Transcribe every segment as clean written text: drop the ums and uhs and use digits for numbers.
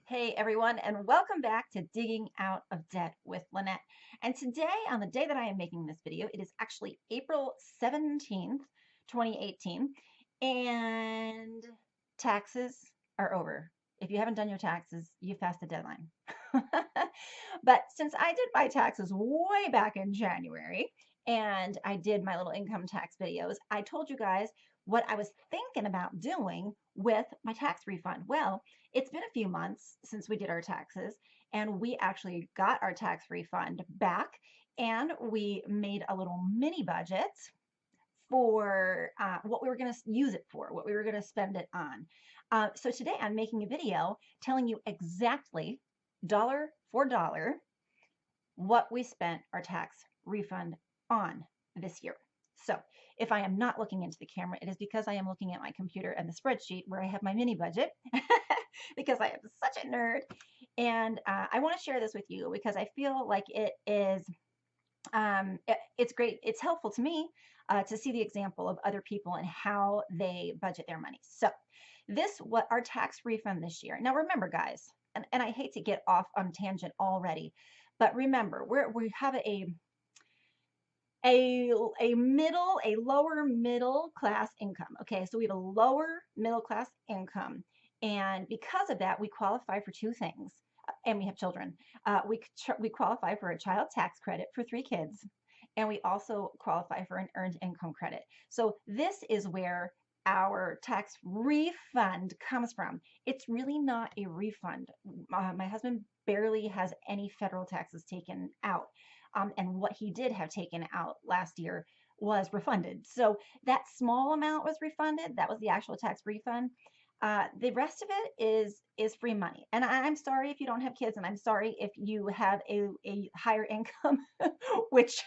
Hey everyone, and welcome back to Digging Out of Debt with Lynette. And today, on the day that I am making this video, it is actually April 17th, 2018, and taxes are over. If you haven't done your taxes, you passed the deadline. But since I did my taxes way back in January, and I did my little income tax videos, I told you guys what I was thinking about doing with my tax refund. Well, it's been a few months since we did our taxes, and we actually got our tax refund back, and we made a little mini budget for what we were going to use it for, what we were going to spend it on. So today I'm making a video telling you exactly dollar for dollar what we spent our tax refund on this year. So if I am not looking into the camera, it is because I am looking at my computer and the spreadsheet where I have my mini budget because I am such a nerd. And I want to share this with you because I feel like it is, it's great. It's helpful to me to see the example of other people and how they budget their money. So what our tax refund this year. Now remember guys, and I hate to get off on tangent already, but remember we have a lower middle class income. Okay, so we have a lower middle class income, and because of that, we qualify for two things. And we have children. We qualify for a child tax credit for 3 kids, and we also qualify for an earned income credit. So this is where our tax refund comes from. It's really not a refund. My husband barely has any federal taxes taken out. And what he did have taken out last year was refunded. So that small amount was refunded. That was the actual tax refund. The rest of it is free money. And I'm sorry if you don't have kids, and I'm sorry if you have a higher income, which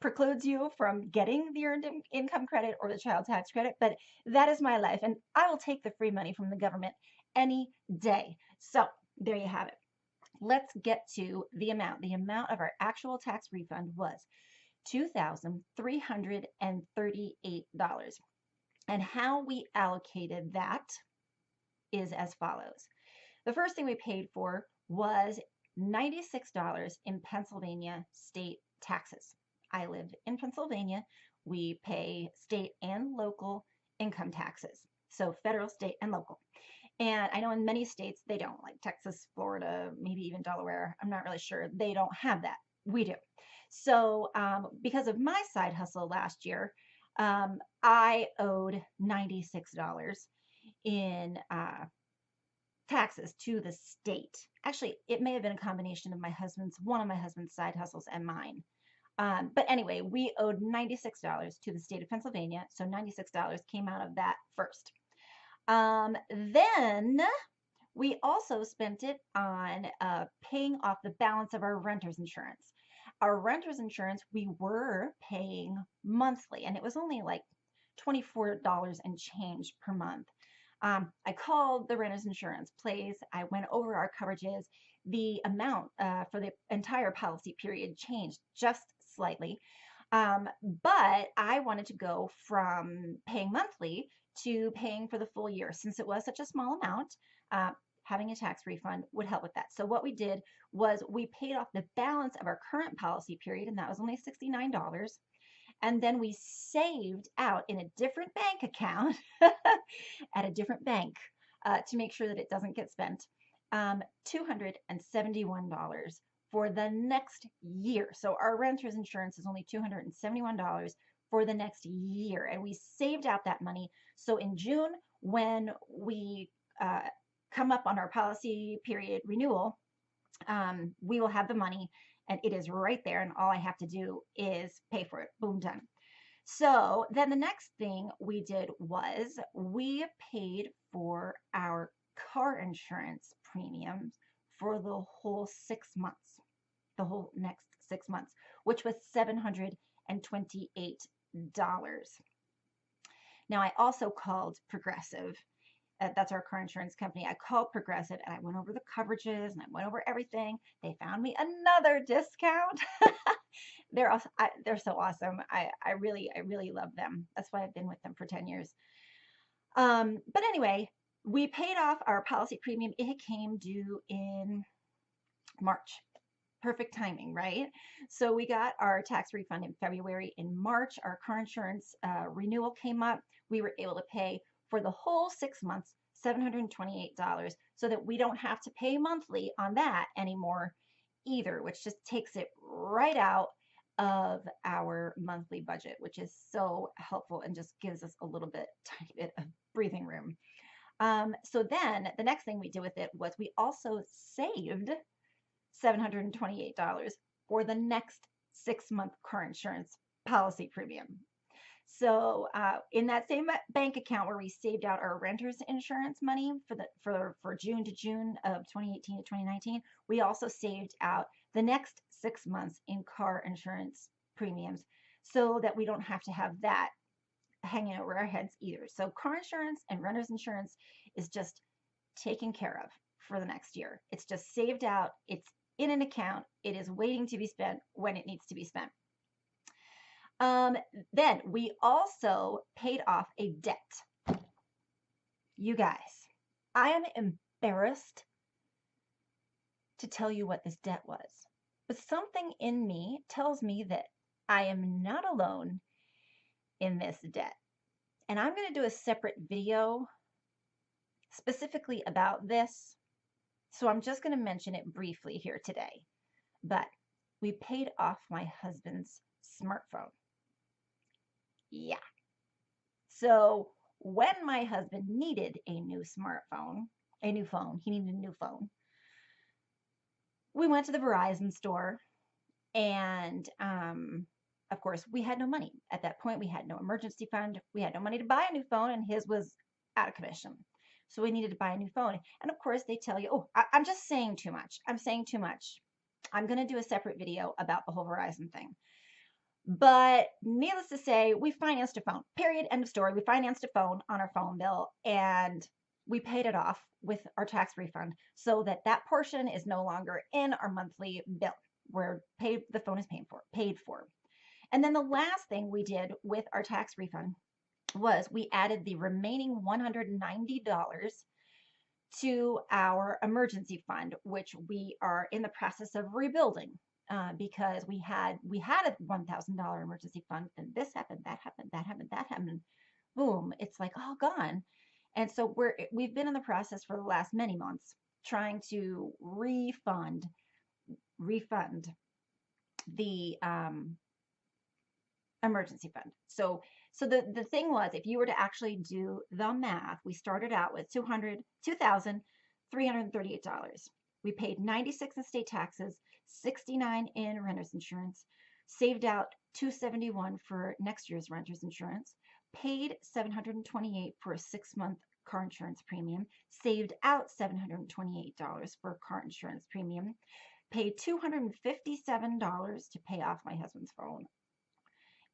precludes you from getting the earned income credit or the child tax credit. But that is my life, and I will take the free money from the government any day. So there you have it. Let's get to the amount. The amount of our actual tax refund was $2,338. And how we allocated that is as follows. The first thing we paid for was $96 in Pennsylvania state taxes. I live in Pennsylvania. We pay state and local income taxes. So federal, state, and local. And I know in many states they don't, like Texas, Florida, maybe even Delaware. I'm not really sure. They don't have that. We do. So because of my side hustle last year, I owed $96 in taxes to the state. Actually, it may have been a combination of one of my husband's side hustles and mine. But anyway, we owed $96 to the state of Pennsylvania. So $96 came out of that first. Then we also spent it on paying off the balance of our renter's insurance. Our renter's insurance, we were paying monthly, and it was only like $24 and change per month. I called the renter's insurance place. I went over our coverages. The amount for the entire policy period changed just slightly. But I wanted to go from paying monthly to paying for the full year. Since it was such a small amount, having a tax refund would help with that. So what we did was we paid off the balance of our current policy period, and that was only $69. And then we saved out in a different bank account at a different bank to make sure that it doesn't get spent, $271 for the next year. So our renter's insurance is only $271 for the next year, and we saved out that money. So in June, when we come up on our policy period renewal, we will have the money, and it is right there, and all I have to do is pay for it. Boom, done. So then the next thing we did was we paid for our car insurance premiums for the whole 6 months, the whole next 6 months, which was $728. Now I also called Progressive. That's our car insurance company. I called Progressive and I went over the coverages and I went over everything. They found me another discount. They're so awesome. I really love them. That's why I've been with them for 10 years. But anyway, We paid off our policy premium. It came due in March. Perfect timing, right? So we got our tax refund in February. In March, our car insurance renewal came up. We were able to pay for the whole 6 months, $728, so that we don't have to pay monthly on that anymore either, which just takes it right out of our monthly budget, which is so helpful and just gives us a little bit, tiny bit of breathing room. So then the next thing we did with it was we also saved $728 for the next 6-month car insurance policy premium. So in that same bank account where we saved out our renter's insurance money for June to June of 2018 to 2019, we also saved out the next 6 months in car insurance premiums so that we don't have to have that hanging over our heads either. So car insurance and renter's insurance is just taken care of for the next year. It's just saved out. It's in an account. It is waiting to be spent when it needs to be spent. Then we also paid off a debt. You guys, I am embarrassed to tell you what this debt was, but something in me tells me that I am not alone in this debt. And I'm going to do a separate video specifically about this. So I'm just going to mention it briefly here today. But we paid off my husband's smartphone. Yeah. So when my husband needed a new smartphone, he needed a new phone, we went to the Verizon store and of course, we had no money. At that point, we had no emergency fund. We had no money to buy a new phone, and his was out of commission. So we needed to buy a new phone. And of course, they tell you, oh, I'm just saying too much. I'm saying too much. I'm going to do a separate video about the whole Verizon thing. But needless to say, we financed a phone. Period. End of story. We financed a phone on our phone bill, and we paid it off with our tax refund so that that portion is no longer in our monthly bill. The phone is paid for. And then the last thing we did with our tax refund was we added the remaining $190 to our emergency fund, which we are in the process of rebuilding because we had a $1,000 emergency fund, and this happened, that happened, that happened, that happened. Boom, it's like all gone. And so we've been in the process for the last many months trying to refund the emergency fund. So the thing was, if you were to actually do the math, we started out with $2,338. We paid $96 in state taxes, $69 in renter's insurance, saved out $271 for next year's renter's insurance, paid $728 for a 6-month car insurance premium, saved out $728 for car insurance premium, paid $257 to pay off my husband's phone,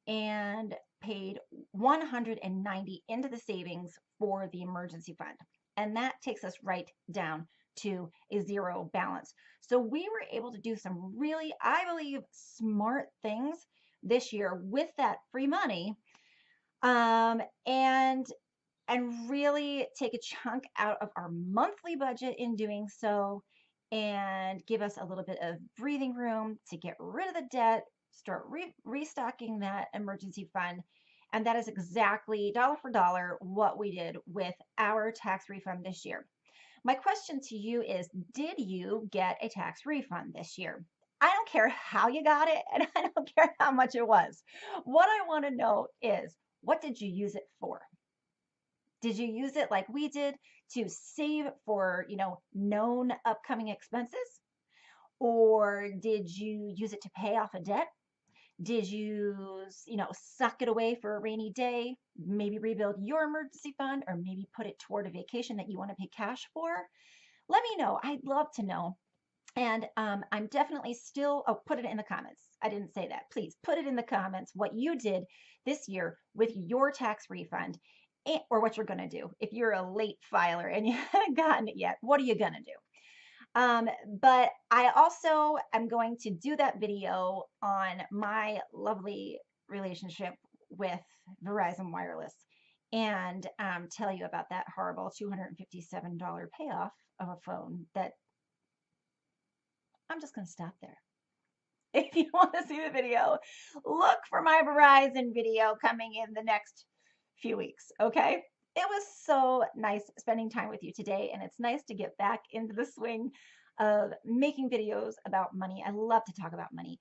and paid $190 into the savings for the emergency fund. And that takes us right down to a zero balance. So we were able to do some really, I believe, smart things this year with that free money, and really take a chunk out of our monthly budget in doing so, and give us a little bit of breathing room to get rid of the debt, start restocking that emergency fund. And that is exactly dollar for dollar what we did with our tax refund this year. My question to you is, did you get a tax refund this year? I don't care how you got it, and I don't care how much it was. What I want to know is, what did you use it for? Did you use it like we did to save for, known upcoming expenses? Or did you use it to pay off a debt? Did you, suck it away for a rainy day, maybe rebuild your emergency fund, or maybe put it toward a vacation that you want to pay cash for? Let me know. I'd love to know. And I'm definitely still, put it in the comments. I didn't say that. Please put it in the comments what you did this year with your tax refund, or what you're going to do. If you're a late filer and you haven't gotten it yet, what are you going to do? But I also am going to do that video on my lovely relationship with Verizon Wireless and tell you about that horrible $257 payoff of a phone that I'm just going to stop there. If you want to see the video, look for my Verizon video coming in the next few weeks, okay? It was so nice spending time with you today, and it's nice to get back into the swing of making videos about money. I love to talk about money.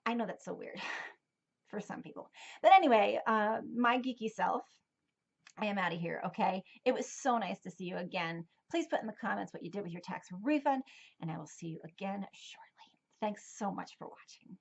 I know that's so weird for some people. But anyway, my geeky self, I am out of here, okay? It was so nice to see you again. Please put in the comments what you did with your tax refund, and I will see you again shortly. Thanks so much for watching.